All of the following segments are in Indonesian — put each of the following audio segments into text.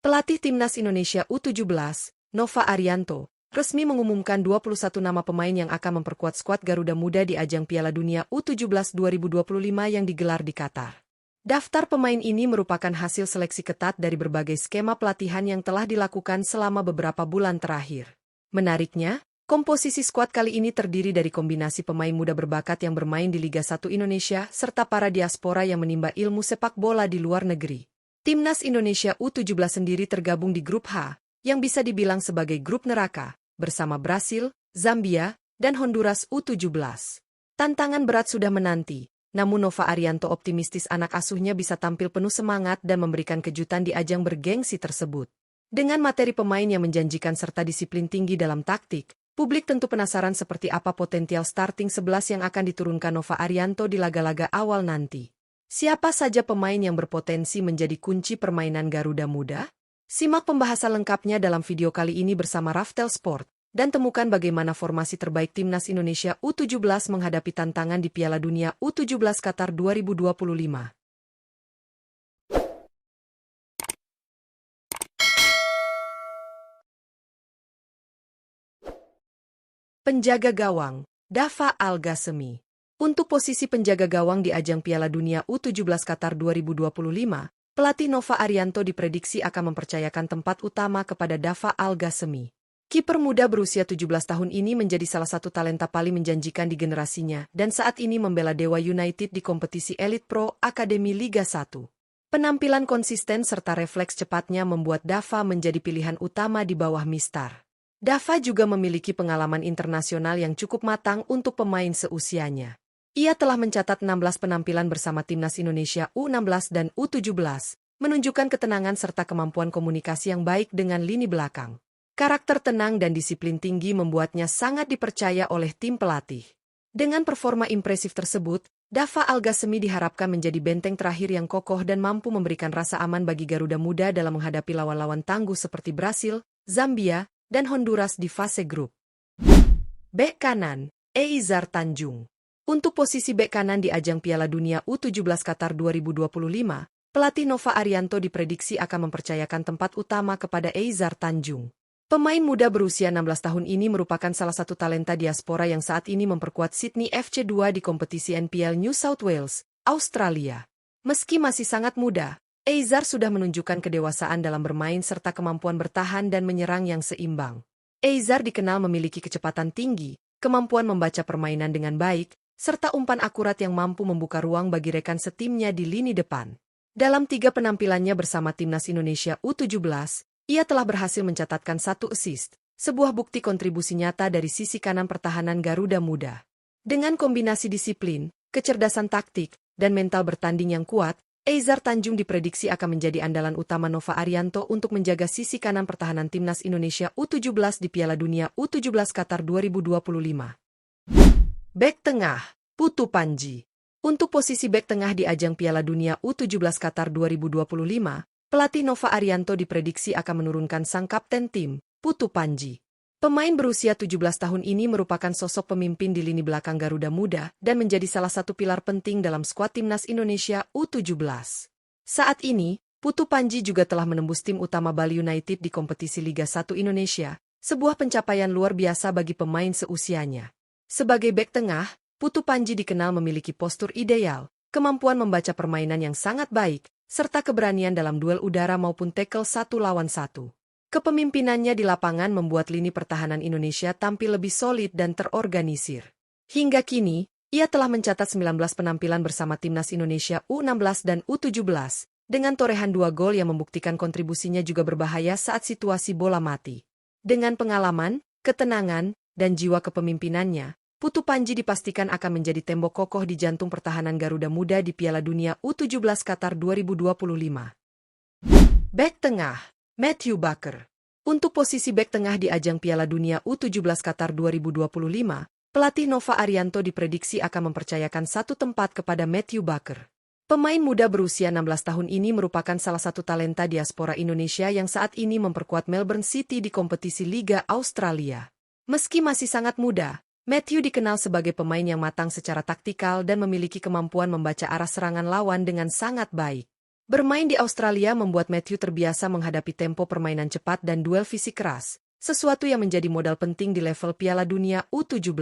Pelatih Timnas Indonesia U17, Nova Arianto, resmi mengumumkan 21 nama pemain yang akan memperkuat skuad Garuda Muda di ajang Piala Dunia U17 2025 yang digelar di Qatar. Daftar pemain ini merupakan hasil seleksi ketat dari berbagai skema pelatihan yang telah dilakukan selama beberapa bulan terakhir. Menariknya, komposisi skuad kali ini terdiri dari kombinasi pemain muda berbakat yang bermain di Liga 1 Indonesia serta para diaspora yang menimba ilmu sepak bola di luar negeri. Timnas Indonesia U17 sendiri tergabung di grup H, yang bisa dibilang sebagai grup neraka, bersama Brasil, Zambia, dan Honduras U17. Tantangan berat sudah menanti, namun Nova Arianto optimistis anak asuhnya bisa tampil penuh semangat dan memberikan kejutan di ajang bergengsi tersebut. Dengan materi pemain yang menjanjikan serta disiplin tinggi dalam taktik, publik tentu penasaran seperti apa potensial starting 11 yang akan diturunkan Nova Arianto di laga-laga awal nanti. Siapa saja pemain yang berpotensi menjadi kunci permainan Garuda Muda? Simak pembahasan lengkapnya dalam video kali ini bersama Raftel Sport, dan temukan bagaimana formasi terbaik Timnas Indonesia U17 menghadapi tantangan di Piala Dunia U17 Qatar 2025. Penjaga gawang, Dava Al-Ghassemi. Untuk posisi penjaga gawang di ajang Piala Dunia U17 Qatar 2025, pelatih Nova Arianto diprediksi akan mempercayakan tempat utama kepada Dava Al-Ghassemi. Kiper muda berusia 17 tahun ini menjadi salah satu talenta paling menjanjikan di generasinya dan saat ini membela Dewa United di kompetisi Elite Pro Akademi Liga 1. Penampilan konsisten serta refleks cepatnya membuat Dava menjadi pilihan utama di bawah Mistar. Dava juga memiliki pengalaman internasional yang cukup matang untuk pemain seusianya. Ia telah mencatat 16 penampilan bersama Timnas Indonesia U16 dan U17, menunjukkan ketenangan serta kemampuan komunikasi yang baik dengan lini belakang. Karakter tenang dan disiplin tinggi membuatnya sangat dipercaya oleh tim pelatih. Dengan performa impresif tersebut, Dava Al-Ghassemi diharapkan menjadi benteng terakhir yang kokoh dan mampu memberikan rasa aman bagi Garuda Muda dalam menghadapi lawan-lawan tangguh seperti Brasil, Zambia, dan Honduras di fase grup. Bek kanan, Eizar Tanjung. Untuk posisi bek kanan di ajang Piala Dunia U17 Qatar 2025, pelatih Nova Arianto diprediksi akan mempercayakan tempat utama kepada Eizar Tanjung. Pemain muda berusia 16 tahun ini merupakan salah satu talenta diaspora yang saat ini memperkuat Sydney FC 2 di kompetisi NPL New South Wales, Australia. Meski masih sangat muda, Eizar sudah menunjukkan kedewasaan dalam bermain serta kemampuan bertahan dan menyerang yang seimbang. Eizar dikenal memiliki kecepatan tinggi, kemampuan membaca permainan dengan baik, serta umpan akurat yang mampu membuka ruang bagi rekan setimnya di lini depan. Dalam 3 penampilannya bersama Timnas Indonesia U17, ia telah berhasil mencatatkan 1 assist, sebuah bukti kontribusi nyata dari sisi kanan pertahanan Garuda Muda. Dengan kombinasi disiplin, kecerdasan taktik, dan mental bertanding yang kuat, Eizar Tanjung diprediksi akan menjadi andalan utama Nova Arianto untuk menjaga sisi kanan pertahanan Timnas Indonesia U17 di Piala Dunia U17 Qatar 2025. Bek tengah, Putu Panji. Untuk posisi bek tengah di ajang Piala Dunia U17 Qatar 2025, pelatih Nova Arianto diprediksi akan menurunkan sang kapten tim, Putu Panji. Pemain berusia 17 tahun ini merupakan sosok pemimpin di lini belakang Garuda Muda dan menjadi salah satu pilar penting dalam skuad Timnas Indonesia U17. Saat ini, Putu Panji juga telah menembus tim utama Bali United di kompetisi Liga 1 Indonesia, sebuah pencapaian luar biasa bagi pemain seusianya. Sebagai bek tengah, Putu Panji dikenal memiliki postur ideal, kemampuan membaca permainan yang sangat baik, serta keberanian dalam duel udara maupun tackle 1 lawan 1. Kepemimpinannya di lapangan membuat lini pertahanan Indonesia tampil lebih solid dan terorganisir. Hingga kini, ia telah mencatat 19 penampilan bersama Timnas Indonesia U16 dan U17, dengan torehan 2 gol yang membuktikan kontribusinya juga berbahaya saat situasi bola mati. Dengan pengalaman, ketenangan, dan jiwa kepemimpinannya, Putu Panji dipastikan akan menjadi tembok kokoh di jantung pertahanan Garuda Muda di Piala Dunia U17 Qatar 2025. Bek tengah, Matthew Baker. Untuk posisi bek tengah di ajang Piala Dunia U17 Qatar 2025, pelatih Nova Arianto diprediksi akan mempercayakan satu tempat kepada Matthew Baker. Pemain muda berusia 16 tahun ini merupakan salah satu talenta diaspora Indonesia yang saat ini memperkuat Melbourne City di kompetisi Liga Australia. Meski masih sangat muda, Matthew dikenal sebagai pemain yang matang secara taktikal dan memiliki kemampuan membaca arah serangan lawan dengan sangat baik. Bermain di Australia membuat Matthew terbiasa menghadapi tempo permainan cepat dan duel fisik keras, sesuatu yang menjadi modal penting di level Piala Dunia U17.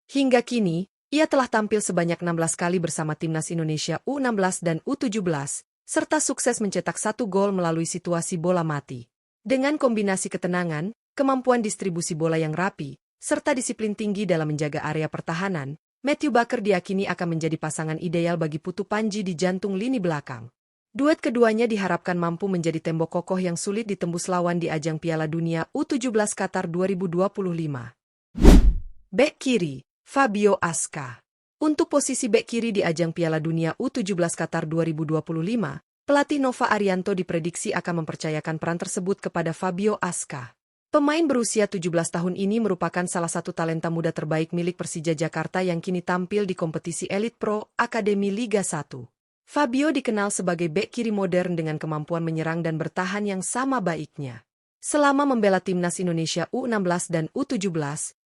Hingga kini, ia telah tampil sebanyak 16 kali bersama timnas Indonesia U16 dan U17, serta sukses mencetak 1 gol melalui situasi bola mati. Dengan kombinasi ketenangan, kemampuan distribusi bola yang rapi, serta disiplin tinggi dalam menjaga area pertahanan, Matthew Baker diyakini akan menjadi pasangan ideal bagi Putu Panji di jantung lini belakang. Duet keduanya diharapkan mampu menjadi tembok kokoh yang sulit ditembus lawan di ajang Piala Dunia U17 Qatar 2025. Bek kiri, Fabio Aska. Untuk posisi bek kiri di ajang Piala Dunia U17 Qatar 2025, pelatih Nova Arianto diprediksi akan mempercayakan peran tersebut kepada Fabio Aska. Pemain berusia 17 tahun ini merupakan salah satu talenta muda terbaik milik Persija Jakarta yang kini tampil di kompetisi Elite Pro Akademi Liga 1. Fabio dikenal sebagai bek kiri modern dengan kemampuan menyerang dan bertahan yang sama baiknya. Selama membela timnas Indonesia U16 dan U17,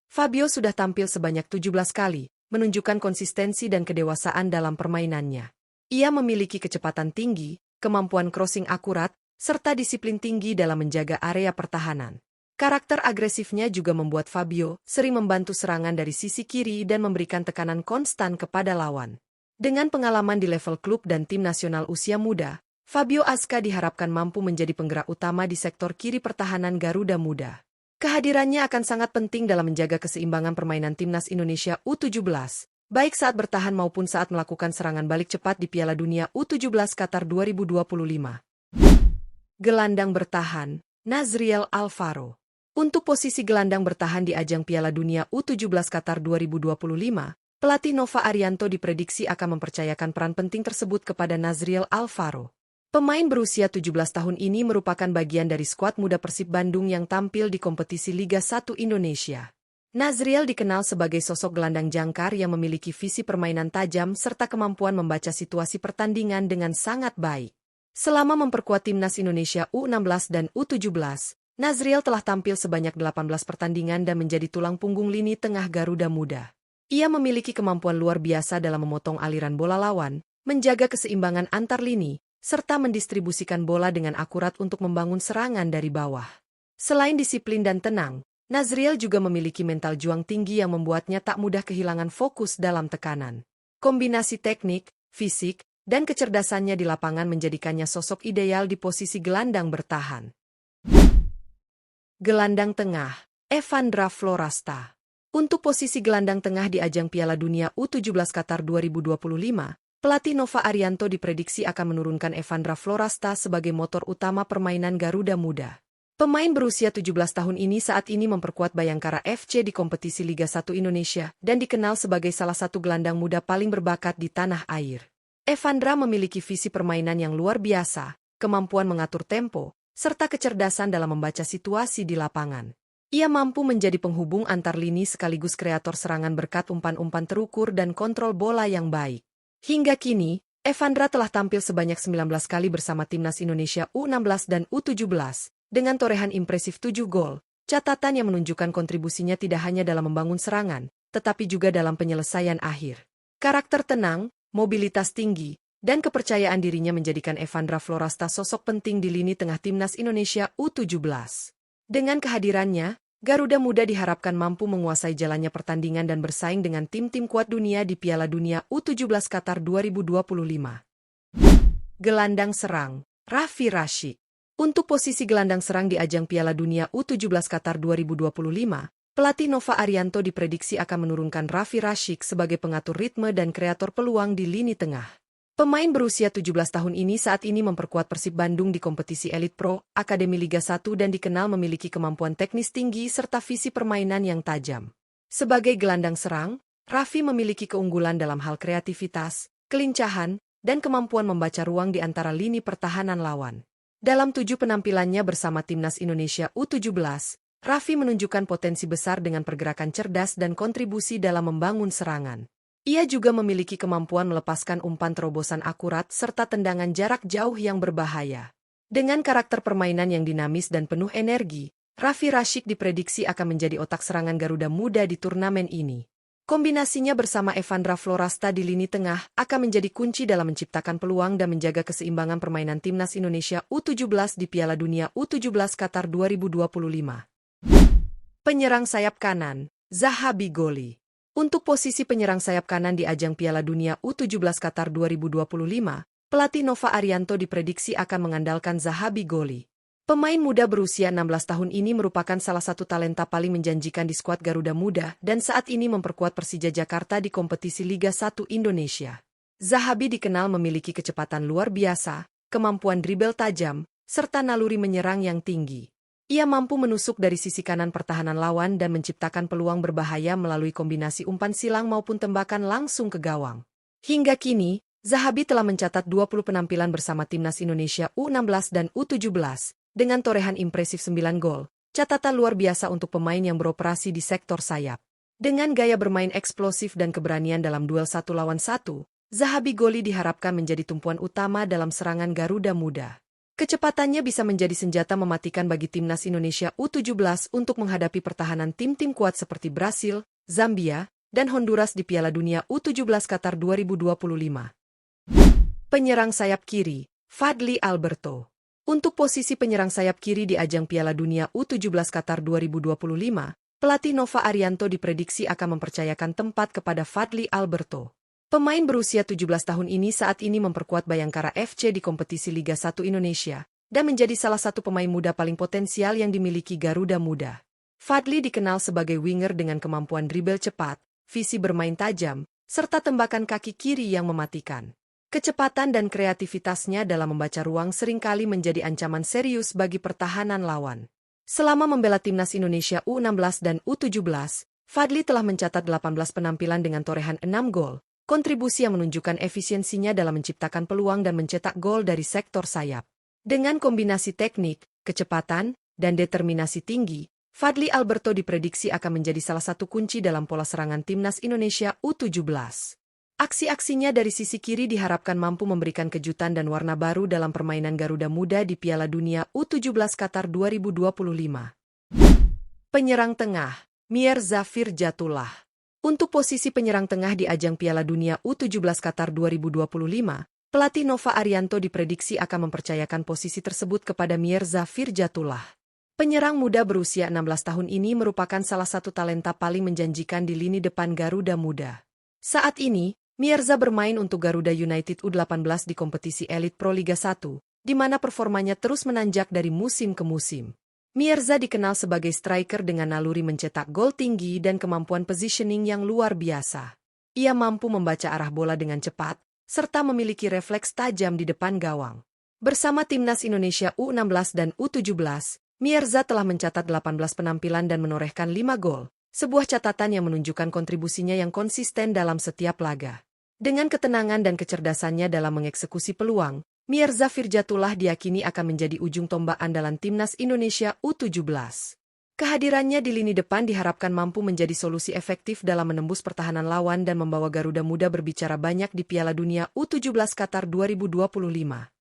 Fabio sudah tampil sebanyak 17 kali, menunjukkan konsistensi dan kedewasaan dalam permainannya. Ia memiliki kecepatan tinggi, kemampuan crossing akurat, serta disiplin tinggi dalam menjaga area pertahanan. Karakter agresifnya juga membuat Fabio sering membantu serangan dari sisi kiri dan memberikan tekanan konstan kepada lawan. Dengan pengalaman di level klub dan tim nasional usia muda, Fabio Aska diharapkan mampu menjadi penggerak utama di sektor kiri pertahanan Garuda Muda. Kehadirannya akan sangat penting dalam menjaga keseimbangan permainan timnas Indonesia U17, baik saat bertahan maupun saat melakukan serangan balik cepat di Piala Dunia U17 Qatar 2025. Gelandang bertahan, Nazriel Alvaro. Untuk posisi gelandang bertahan di ajang Piala Dunia U17 Qatar 2025, pelatih Nova Arianto diprediksi akan mempercayakan peran penting tersebut kepada Nazriel Alvaro. Pemain berusia 17 tahun ini merupakan bagian dari skuad muda Persib Bandung yang tampil di kompetisi Liga 1 Indonesia. Nazriel dikenal sebagai sosok gelandang jangkar yang memiliki visi permainan tajam serta kemampuan membaca situasi pertandingan dengan sangat baik. Selama memperkuat timnas Indonesia U16 dan U17, Nazriel telah tampil sebanyak 18 pertandingan dan menjadi tulang punggung lini tengah Garuda Muda. Ia memiliki kemampuan luar biasa dalam memotong aliran bola lawan, menjaga keseimbangan antar lini, serta mendistribusikan bola dengan akurat untuk membangun serangan dari bawah. Selain disiplin dan tenang, Nazriel juga memiliki mental juang tinggi yang membuatnya tak mudah kehilangan fokus dalam tekanan. Kombinasi teknik, fisik, dan kecerdasannya di lapangan menjadikannya sosok ideal di posisi gelandang bertahan. Gelandang tengah, Evandra Florasta. Untuk posisi gelandang tengah di ajang Piala Dunia U17 Qatar 2025, pelatih Nova Arianto diprediksi akan menurunkan Evandra Florasta sebagai motor utama permainan Garuda Muda. Pemain berusia 17 tahun ini saat ini memperkuat Bayangkara FC di kompetisi Liga 1 Indonesia dan dikenal sebagai salah satu gelandang muda paling berbakat di tanah air. Evandra memiliki visi permainan yang luar biasa, kemampuan mengatur tempo, serta kecerdasan dalam membaca situasi di lapangan. Ia mampu menjadi penghubung antar lini sekaligus kreator serangan berkat umpan-umpan terukur dan kontrol bola yang baik. Hingga kini, Evandra telah tampil sebanyak 19 kali bersama timnas Indonesia U16 dan U17, dengan torehan impresif 7 gol, catatan yang menunjukkan kontribusinya tidak hanya dalam membangun serangan, tetapi juga dalam penyelesaian akhir. Karakter tenang, mobilitas tinggi, dan kepercayaan dirinya menjadikan Evandra Florasta sosok penting di lini tengah timnas Indonesia U17. Dengan kehadirannya, Garuda Muda diharapkan mampu menguasai jalannya pertandingan dan bersaing dengan tim-tim kuat dunia di Piala Dunia U17 Qatar 2025. Gelandang serang, Raffi Rashik. Untuk posisi gelandang serang di ajang Piala Dunia U17 Qatar 2025, pelatih Nova Arianto diprediksi akan menurunkan Raffi Rashik sebagai pengatur ritme dan kreator peluang di lini tengah. Pemain berusia 17 tahun ini saat ini memperkuat Persib Bandung di kompetisi Elite Pro Akademi Liga 1 dan dikenal memiliki kemampuan teknis tinggi serta visi permainan yang tajam. Sebagai gelandang serang, Raffi memiliki keunggulan dalam hal kreativitas, kelincahan, dan kemampuan membaca ruang di antara lini pertahanan lawan. Dalam 7 penampilannya bersama timnas Indonesia U17, Raffi menunjukkan potensi besar dengan pergerakan cerdas dan kontribusi dalam membangun serangan. Ia juga memiliki kemampuan melepaskan umpan terobosan akurat serta tendangan jarak jauh yang berbahaya. Dengan karakter permainan yang dinamis dan penuh energi, Raffi Rashik diprediksi akan menjadi otak serangan Garuda Muda di turnamen ini. Kombinasinya bersama Evandra Florasta di lini tengah akan menjadi kunci dalam menciptakan peluang dan menjaga keseimbangan permainan timnas Indonesia U17 di Piala Dunia U17 Qatar 2025. Penyerang sayap kanan, Zahabi Goli. Untuk posisi penyerang sayap kanan di ajang Piala Dunia U17 Qatar 2025, pelatih Nova Arianto diprediksi akan mengandalkan Zahabi Goli. Pemain muda berusia 16 tahun ini merupakan salah satu talenta paling menjanjikan di skuad Garuda Muda dan saat ini memperkuat Persija Jakarta di kompetisi Liga 1 Indonesia. Zahabi dikenal memiliki kecepatan luar biasa, kemampuan dribel tajam, serta naluri menyerang yang tinggi. Ia mampu menusuk dari sisi kanan pertahanan lawan dan menciptakan peluang berbahaya melalui kombinasi umpan silang maupun tembakan langsung ke gawang. Hingga kini, Zahabi telah mencatat 20 penampilan bersama timnas Indonesia U16 dan U17. Dengan torehan impresif 9 gol, catatan luar biasa untuk pemain yang beroperasi di sektor sayap. Dengan gaya bermain eksplosif dan keberanian dalam duel 1 lawan 1, Zahabi Goli diharapkan menjadi tumpuan utama dalam serangan Garuda Muda. Kecepatannya bisa menjadi senjata mematikan bagi timnas Indonesia U17 untuk menghadapi pertahanan tim-tim kuat seperti Brasil, Zambia, dan Honduras di Piala Dunia U17 Qatar 2025. Penyerang sayap kiri, Fadly Alberto. Untuk posisi penyerang sayap kiri di ajang Piala Dunia U17 Qatar 2025, pelatih Nova Arianto diprediksi akan mempercayakan tempat kepada Fadly Alberto. Pemain berusia 17 tahun ini saat ini memperkuat Bayangkara FC di kompetisi Liga 1 Indonesia dan menjadi salah satu pemain muda paling potensial yang dimiliki Garuda Muda. Fadly dikenal sebagai winger dengan kemampuan dribel cepat, visi bermain tajam, serta tembakan kaki kiri yang mematikan. Kecepatan dan kreativitasnya dalam membaca ruang seringkali menjadi ancaman serius bagi pertahanan lawan. Selama membela timnas Indonesia U16 dan U17, Fadly telah mencatat 18 penampilan dengan torehan 6 gol, kontribusi yang menunjukkan efisiensinya dalam menciptakan peluang dan mencetak gol dari sektor sayap. Dengan kombinasi teknik, kecepatan, dan determinasi tinggi, Fadly Alberto diprediksi akan menjadi salah satu kunci dalam pola serangan timnas Indonesia U17. Aksi-aksinya dari sisi kiri diharapkan mampu memberikan kejutan dan warna baru dalam permainan Garuda Muda di Piala Dunia U17 Qatar 2025. Penyerang tengah, Mirza Firjatullah. Untuk posisi penyerang tengah di ajang Piala Dunia U17 Qatar 2025, pelatih Nova Arianto diprediksi akan mempercayakan posisi tersebut kepada Mirza Firjatullah. Penyerang muda berusia 16 tahun ini merupakan salah satu talenta paling menjanjikan di lini depan Garuda Muda. Saat ini, Mirza bermain untuk Garuda United U18 di kompetisi Elite Pro Liga 1, di mana performanya terus menanjak dari musim ke musim. Mirza dikenal sebagai striker dengan naluri mencetak gol tinggi dan kemampuan positioning yang luar biasa. Ia mampu membaca arah bola dengan cepat, serta memiliki refleks tajam di depan gawang. Bersama timnas Indonesia U16 dan U17, Mirza telah mencatat 18 penampilan dan menorehkan 5 gol, sebuah catatan yang menunjukkan kontribusinya yang konsisten dalam setiap laga. Dengan ketenangan dan kecerdasannya dalam mengeksekusi peluang, Mirza Firjatullah diyakini akan menjadi ujung tombak andalan timnas Indonesia U17. Kehadirannya di lini depan diharapkan mampu menjadi solusi efektif dalam menembus pertahanan lawan dan membawa Garuda Muda berbicara banyak di Piala Dunia U17 Qatar 2025.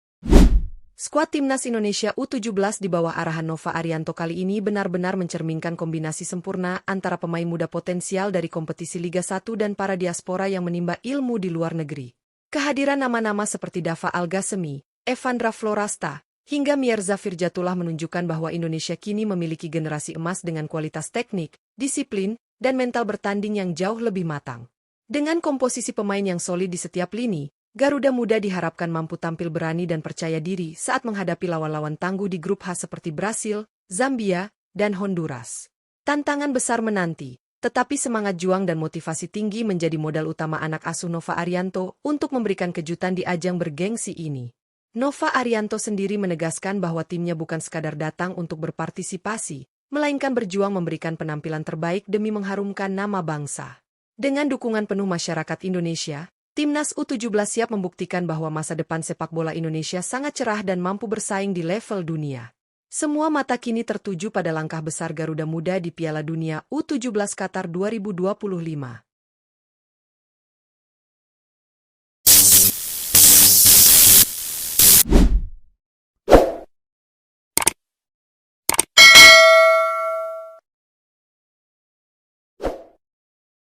Skuad timnas Indonesia U17 di bawah arahan Nova Arianto kali ini benar-benar mencerminkan kombinasi sempurna antara pemain muda potensial dari kompetisi Liga 1 dan para diaspora yang menimba ilmu di luar negeri. Kehadiran nama-nama seperti Dava Algasemi, Evandra Florasta, hingga Mirza Firjatullah menunjukkan bahwa Indonesia kini memiliki generasi emas dengan kualitas teknik, disiplin, dan mental bertanding yang jauh lebih matang. Dengan komposisi pemain yang solid di setiap lini, Garuda Muda diharapkan mampu tampil berani dan percaya diri saat menghadapi lawan-lawan tangguh di grup H seperti Brasil, Zambia, dan Honduras. Tantangan besar menanti, tetapi semangat juang dan motivasi tinggi menjadi modal utama anak asuh Nova Arianto untuk memberikan kejutan di ajang bergengsi ini. Nova Arianto sendiri menegaskan bahwa timnya bukan sekadar datang untuk berpartisipasi, melainkan berjuang memberikan penampilan terbaik demi mengharumkan nama bangsa. Dengan dukungan penuh masyarakat Indonesia, Timnas U17 siap membuktikan bahwa masa depan sepak bola Indonesia sangat cerah dan mampu bersaing di level dunia. Semua mata kini tertuju pada langkah besar Garuda Muda di Piala Dunia U17 Qatar 2025.